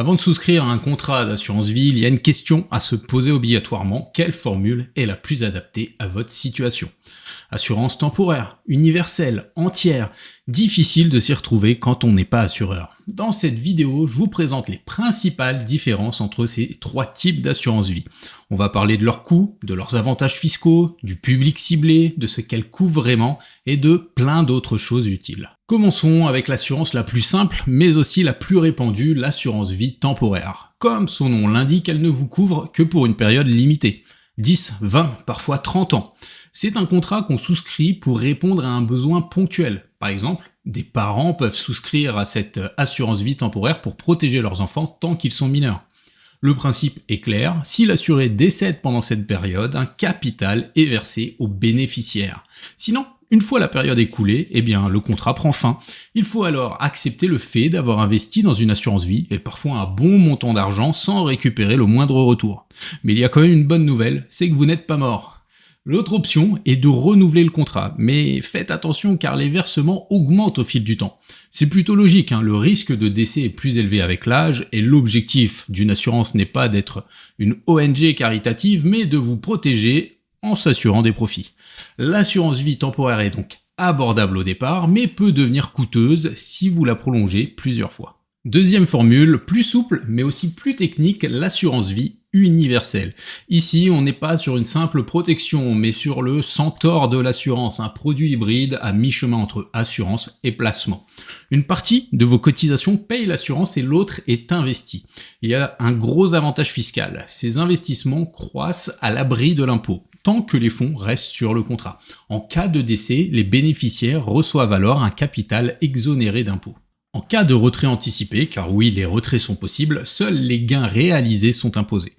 Avant de souscrire à un contrat d'assurance vie, il y a une question à se poser obligatoirement. Quelle formule est la plus adaptée à votre situation? Assurance temporaire, universelle, entière, difficile de s'y retrouver quand on n'est pas assureur. Dans cette vidéo, je vous présente les principales différences entre ces trois types d'assurance vie. On va parler de leurs coûts, de leurs avantages fiscaux, du public ciblé, de ce qu'elles couvrent vraiment et de plein d'autres choses utiles. Commençons avec l'assurance la plus simple, mais aussi la plus répandue, l'assurance vie temporaire. Comme son nom l'indique, elle ne vous couvre que pour une période limitée. 10, 20, parfois 30 ans. C'est un contrat qu'on souscrit pour répondre à un besoin ponctuel. Par exemple, des parents peuvent souscrire à cette assurance vie temporaire pour protéger leurs enfants tant qu'ils sont mineurs. Le principe est clair, si l'assuré décède pendant cette période, un capital est versé aux bénéficiaires. Sinon, une fois la période écoulée, le contrat prend fin. Il faut alors accepter le fait d'avoir investi dans une assurance vie, et parfois un bon montant d'argent sans récupérer le moindre retour. Mais il y a quand même une bonne nouvelle, c'est que vous n'êtes pas mort. L'autre option est de renouveler le contrat, mais faites attention car les versements augmentent au fil du temps. C'est plutôt logique, le risque de décès est plus élevé avec l'âge et l'objectif d'une assurance n'est pas d'être une ONG caritative, mais de vous protéger en s'assurant des profits. L'assurance vie temporaire est donc abordable au départ, mais peut devenir coûteuse si vous la prolongez plusieurs fois. Deuxième formule, plus souple, mais aussi plus technique, l'assurance vie universelle. Ici, on n'est pas sur une simple protection, mais sur le centaure de l'assurance, un produit hybride à mi-chemin entre assurance et placement. Une partie de vos cotisations paye l'assurance et l'autre est investie. Il y a un gros avantage fiscal. Ces investissements croissent à l'abri de l'impôt, tant que les fonds restent sur le contrat. En cas de décès, les bénéficiaires reçoivent alors un capital exonéré d'impôt. En cas de retrait anticipé, car oui, les retraits sont possibles, seuls les gains réalisés sont imposés.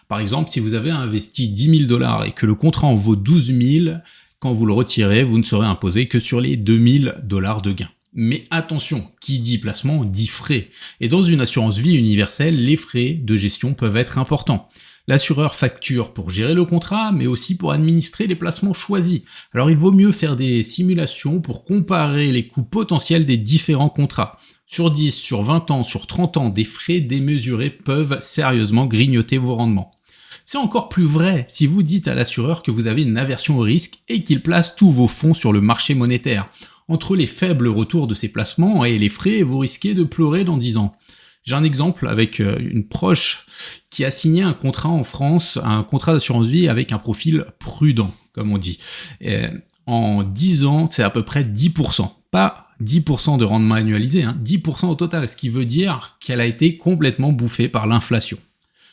Par exemple, si vous avez investi 10 000 $ et que le contrat en vaut 12 000, quand vous le retirez, vous ne serez imposé que sur les 2 000 $ de gains. Mais attention, qui dit placement dit frais. Et dans une assurance vie universelle, les frais de gestion peuvent être importants. L'assureur facture pour gérer le contrat, mais aussi pour administrer les placements choisis. Alors il vaut mieux faire des simulations pour comparer les coûts potentiels des différents contrats. Sur 10, sur 20 ans, sur 30 ans, des frais démesurés peuvent sérieusement grignoter vos rendements. C'est encore plus vrai si vous dites à l'assureur que vous avez une aversion au risque et qu'il place tous vos fonds sur le marché monétaire. Entre les faibles retours de ces placements et les frais, vous risquez de pleurer dans 10 ans. J'ai un exemple avec une proche qui a signé un contrat en France, un contrat d'assurance vie avec un profil prudent, comme on dit. Et en 10 ans, c'est à peu près 10%. Pas 10% de rendement annualisé, 10% au total, ce qui veut dire qu'elle a été complètement bouffée par l'inflation.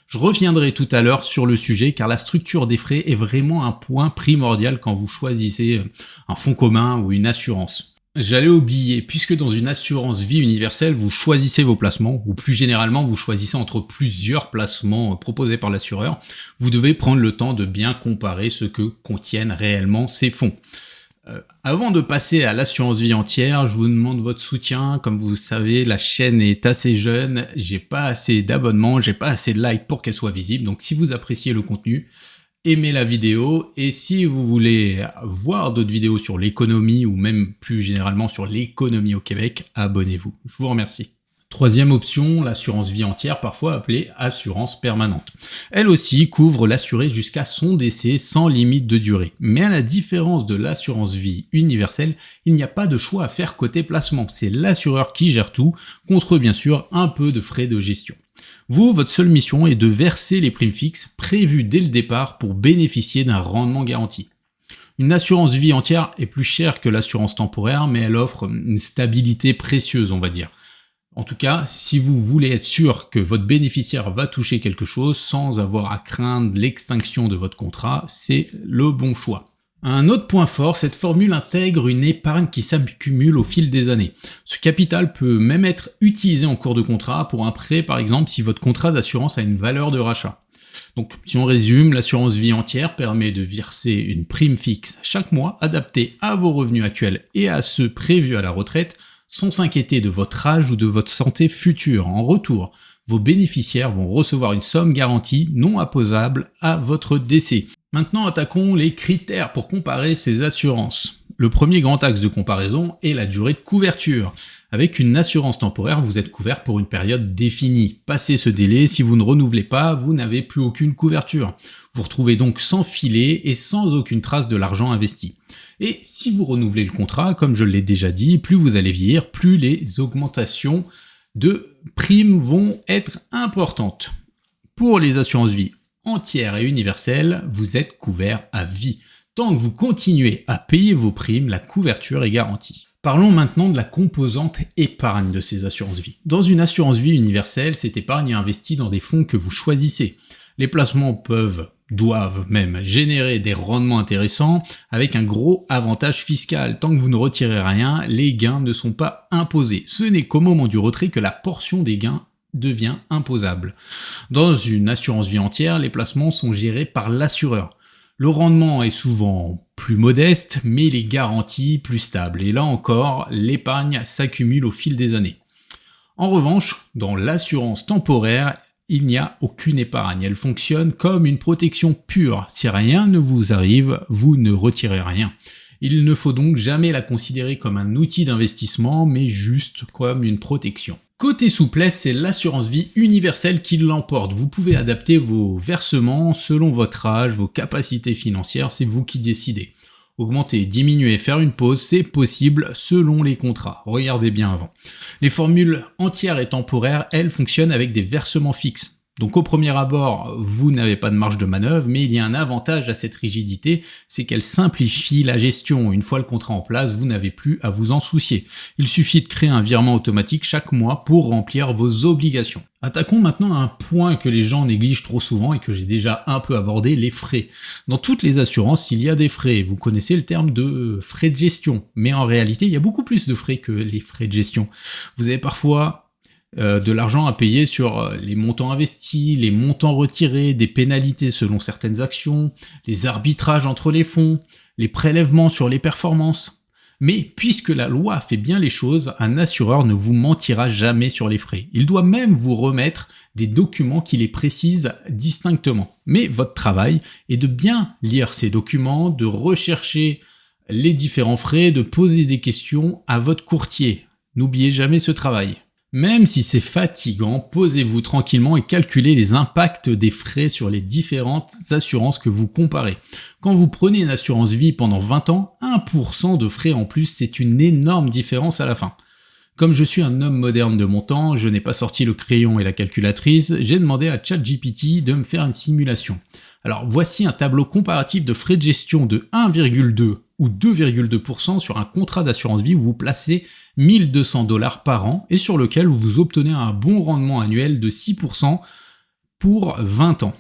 Je reviendrai tout à l'heure sur le sujet car la structure des frais est vraiment un point primordial quand vous choisissez un fonds commun ou une assurance. J'allais oublier, puisque dans une assurance vie universelle, vous choisissez vos placements, ou plus généralement, vous choisissez entre plusieurs placements proposés par l'assureur, vous devez prendre le temps de bien comparer ce que contiennent réellement ces fonds. Avant de passer à l'assurance vie entière, je vous demande votre soutien. Comme vous savez, la chaîne est assez jeune, j'ai pas assez d'abonnements, j'ai pas assez de likes pour qu'elle soit visible, donc si vous appréciez le contenu, aimez la vidéo, et si vous voulez voir d'autres vidéos sur l'économie ou même plus généralement sur l'économie au Québec, abonnez-vous. Je vous remercie. Troisième option, l'assurance vie entière, parfois appelée assurance permanente. Elle aussi couvre l'assuré jusqu'à son décès sans limite de durée. Mais à la différence de l'assurance vie universelle, il n'y a pas de choix à faire côté placement. C'est l'assureur qui gère tout, contre bien sûr un peu de frais de gestion. Vous, votre seule mission est de verser les primes fixes prévues dès le départ pour bénéficier d'un rendement garanti. Une assurance vie entière est plus chère que l'assurance temporaire, mais elle offre une stabilité précieuse, on va dire. En tout cas, si vous voulez être sûr que votre bénéficiaire va toucher quelque chose sans avoir à craindre l'extinction de votre contrat, c'est le bon choix. Un autre point fort, cette formule intègre une épargne qui s'accumule au fil des années. Ce capital peut même être utilisé en cours de contrat pour un prêt, par exemple, si votre contrat d'assurance a une valeur de rachat. Donc, si on résume, l'assurance vie entière permet de verser une prime fixe chaque mois, adaptée à vos revenus actuels et à ceux prévus à la retraite, sans s'inquiéter de votre âge ou de votre santé future. En retour, vos bénéficiaires vont recevoir une somme garantie non imposable à votre décès. Maintenant, attaquons les critères pour comparer ces assurances. Le premier grand axe de comparaison est la durée de couverture. Avec une assurance temporaire, vous êtes couvert pour une période définie. Passé ce délai, si vous ne renouvelez pas, vous n'avez plus aucune couverture. Vous retrouvez donc sans filet et sans aucune trace de l'argent investi. Et si vous renouvelez le contrat, comme je l'ai déjà dit, plus vous allez vieillir, plus les augmentations de primes vont être importantes. Pour les assurances vie entières et universelles, vous êtes couvert à vie. Tant que vous continuez à payer vos primes, la couverture est garantie. Parlons maintenant de la composante épargne de ces assurances vie. Dans une assurance vie universelle, cette épargne est investie dans des fonds que vous choisissez. Les placements doivent même générer des rendements intéressants avec un gros avantage fiscal. Tant que vous ne retirez rien, les gains ne sont pas imposés. Ce n'est qu'au moment du retrait que la portion des gains devient imposable. Dans une assurance vie entière, les placements sont gérés par l'assureur. Le rendement est souvent plus modeste, mais les garanties plus stables. Et là encore, l'épargne s'accumule au fil des années. En revanche, dans l'assurance temporaire, il n'y a aucune épargne. Elle fonctionne comme une protection pure. Si rien ne vous arrive, vous ne retirez rien. Il ne faut donc jamais la considérer comme un outil d'investissement, mais juste comme une protection. Côté souplesse, c'est l'assurance vie universelle qui l'emporte. Vous pouvez adapter vos versements selon votre âge, vos capacités financières, c'est vous qui décidez. Augmenter, diminuer, faire une pause, c'est possible selon les contrats. Regardez bien avant. Les formules entières et temporaires, elles fonctionnent avec des versements fixes. Donc au premier abord, vous n'avez pas de marge de manœuvre, mais il y a un avantage à cette rigidité, c'est qu'elle simplifie la gestion. Une fois le contrat en place, vous n'avez plus à vous en soucier. Il suffit de créer un virement automatique chaque mois pour remplir vos obligations. Attaquons maintenant à un point que les gens négligent trop souvent et que j'ai déjà un peu abordé, les frais. Dans toutes les assurances, il y a des frais. Vous connaissez le terme de frais de gestion, mais en réalité, il y a beaucoup plus de frais que les frais de gestion. Vous avez parfois de l'argent à payer sur les montants investis, les montants retirés, des pénalités selon certaines actions, les arbitrages entre les fonds, les prélèvements sur les performances. Mais puisque la loi fait bien les choses, un assureur ne vous mentira jamais sur les frais. Il doit même vous remettre des documents qui les précisent distinctement. Mais votre travail est de bien lire ces documents, de rechercher les différents frais, de poser des questions à votre courtier. N'oubliez jamais ce travail. Même si c'est fatigant, posez-vous tranquillement et calculez les impacts des frais sur les différentes assurances que vous comparez. Quand vous prenez une assurance vie pendant 20 ans, 1% de frais en plus, c'est une énorme différence à la fin. Comme je suis un homme moderne de mon temps, je n'ai pas sorti le crayon et la calculatrice, j'ai demandé à ChatGPT de me faire une simulation. Alors voici un tableau comparatif de frais de gestion de 1,2 ou 2,2% sur un contrat d'assurance vie où vous placez 1200 $ par an et sur lequel vous obtenez un bon rendement annuel de 6% pour 20 ans.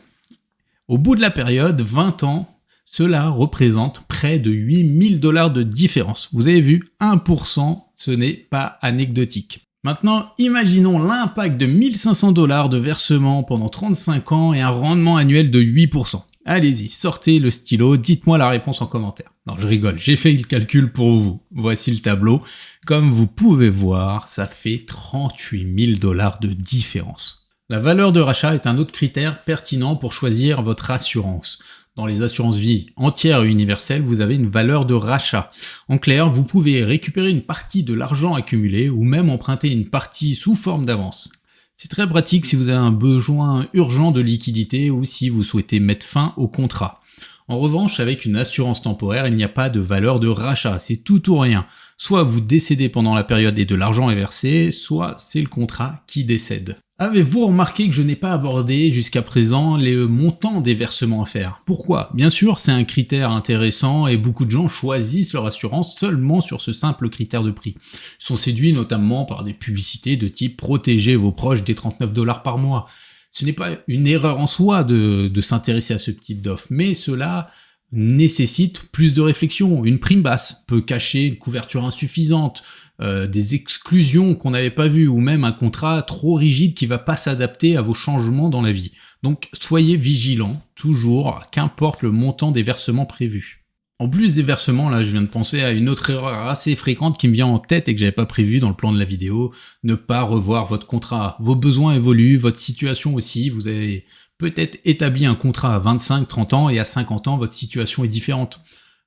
Au bout de la période, 20 ans, cela représente près de 8000 $ de différence. Vous avez vu, 1%, ce n'est pas anecdotique. Maintenant, imaginons l'impact de 1500 $ de versement pendant 35 ans et un rendement annuel de 8%. Allez-y, sortez le stylo, dites-moi la réponse en commentaire. Non, je rigole, j'ai fait le calcul pour vous. Voici le tableau. Comme vous pouvez voir, ça fait 38 000 $ de différence. La valeur de rachat est un autre critère pertinent pour choisir votre assurance. Dans les assurances vie entières et universelles, vous avez une valeur de rachat. En clair, vous pouvez récupérer une partie de l'argent accumulé ou même emprunter une partie sous forme d'avance. C'est très pratique si vous avez un besoin urgent de liquidité ou si vous souhaitez mettre fin au contrat. En revanche, avec une assurance temporaire, il n'y a pas de valeur de rachat, c'est tout ou rien. Soit vous décédez pendant la période et de l'argent est versé, soit c'est le contrat qui décède. Avez-vous remarqué que je n'ai pas abordé jusqu'à présent les montants des versements à faire? Pourquoi? Bien sûr, c'est un critère intéressant et beaucoup de gens choisissent leur assurance seulement sur ce simple critère de prix. Ils sont séduits notamment par des publicités de type « Protégez vos proches des 39 $ par mois ». Ce n'est pas une erreur en soi de s'intéresser à ce type d'offre, mais cela nécessite plus de réflexion. Une prime basse peut cacher une couverture insuffisante, des exclusions qu'on n'avait pas vues, ou même un contrat trop rigide qui va pas s'adapter à vos changements dans la vie. Donc soyez vigilants, toujours, qu'importe le montant des versements prévus. En plus des versements, là je viens de penser à une autre erreur assez fréquente qui me vient en tête et que j'avais pas prévu dans le plan de la vidéo, ne pas revoir votre contrat. Vos besoins évoluent, votre situation aussi, vous avez peut-être établi un contrat à 25-30 ans et à 50 ans, votre situation est différente.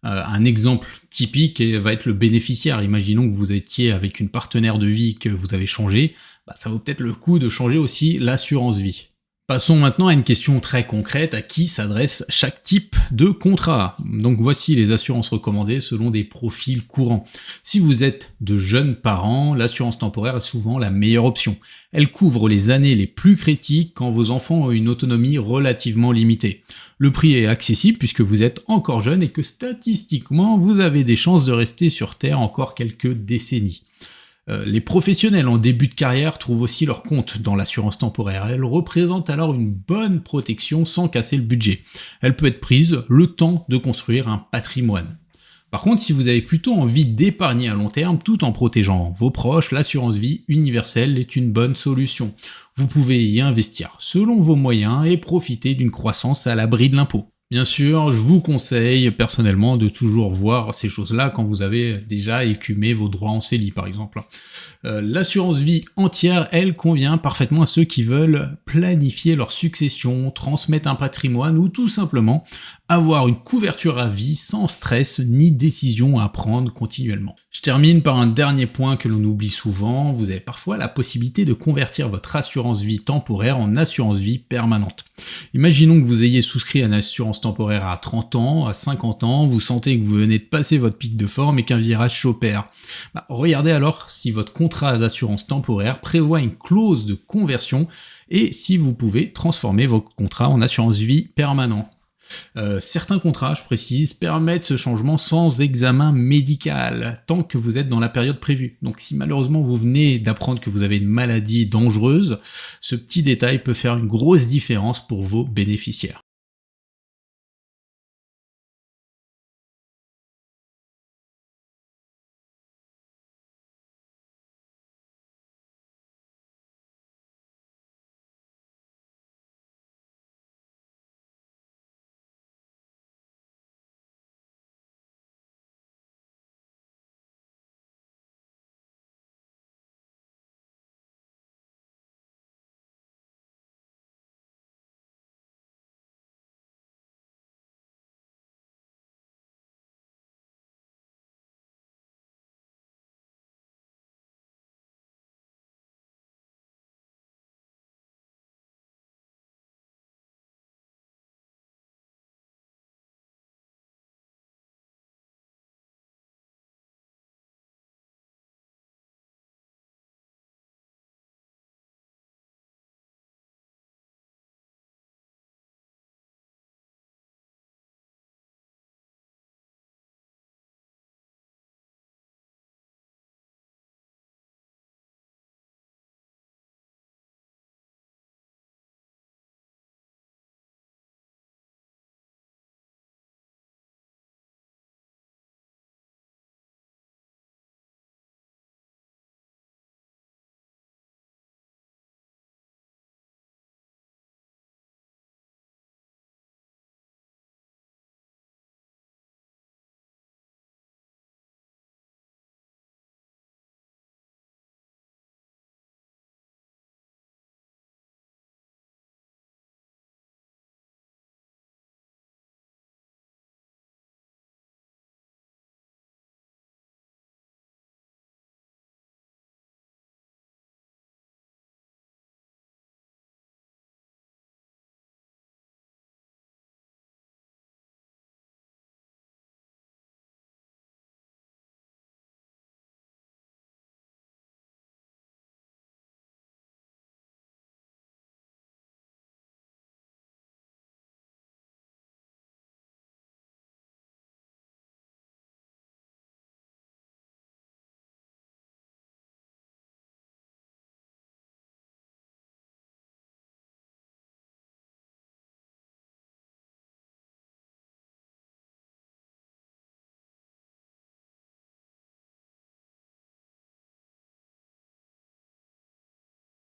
Un exemple typique va être le bénéficiaire. Imaginons que vous étiez avec une partenaire de vie que vous avez changé, ça vaut peut-être le coup de changer aussi l'assurance vie. Passons maintenant à une question très concrète, à qui s'adresse chaque type de contrat. Donc voici les assurances recommandées selon des profils courants. Si vous êtes de jeunes parents, l'assurance temporaire est souvent la meilleure option. Elle couvre les années les plus critiques quand vos enfants ont une autonomie relativement limitée. Le prix est accessible puisque vous êtes encore jeune et que statistiquement vous avez des chances de rester sur Terre encore quelques décennies. Les professionnels en début de carrière trouvent aussi leur compte dans l'assurance temporaire. Elle représente alors une bonne protection sans casser le budget. Elle peut être prise le temps de construire un patrimoine. Par contre, si vous avez plutôt envie d'épargner à long terme tout en protégeant vos proches, l'assurance vie universelle est une bonne solution. Vous pouvez y investir selon vos moyens et profiter d'une croissance à l'abri de l'impôt. Bien sûr, je vous conseille personnellement de toujours voir ces choses-là quand vous avez déjà écumé vos droits en CELI par exemple. L'assurance vie entière, elle, convient parfaitement à ceux qui veulent planifier leur succession, transmettre un patrimoine ou tout simplement avoir une couverture à vie sans stress ni décision à prendre continuellement. Je termine par un dernier point que l'on oublie souvent. Vous avez parfois la possibilité de convertir votre assurance vie temporaire en assurance vie permanente. Imaginons que vous ayez souscrit à une assurance temporaire à 30 ans, à 50 ans, vous sentez que vous venez de passer votre pic de forme et qu'un virage s'opère. Regardez alors si votre contrat d'assurance temporaire prévoit une clause de conversion et si vous pouvez transformer votre contrat en assurance vie permanent. Certains contrats, je précise, permettent ce changement sans examen médical, tant que vous êtes dans la période prévue. Donc si malheureusement vous venez d'apprendre que vous avez une maladie dangereuse, ce petit détail peut faire une grosse différence pour vos bénéficiaires.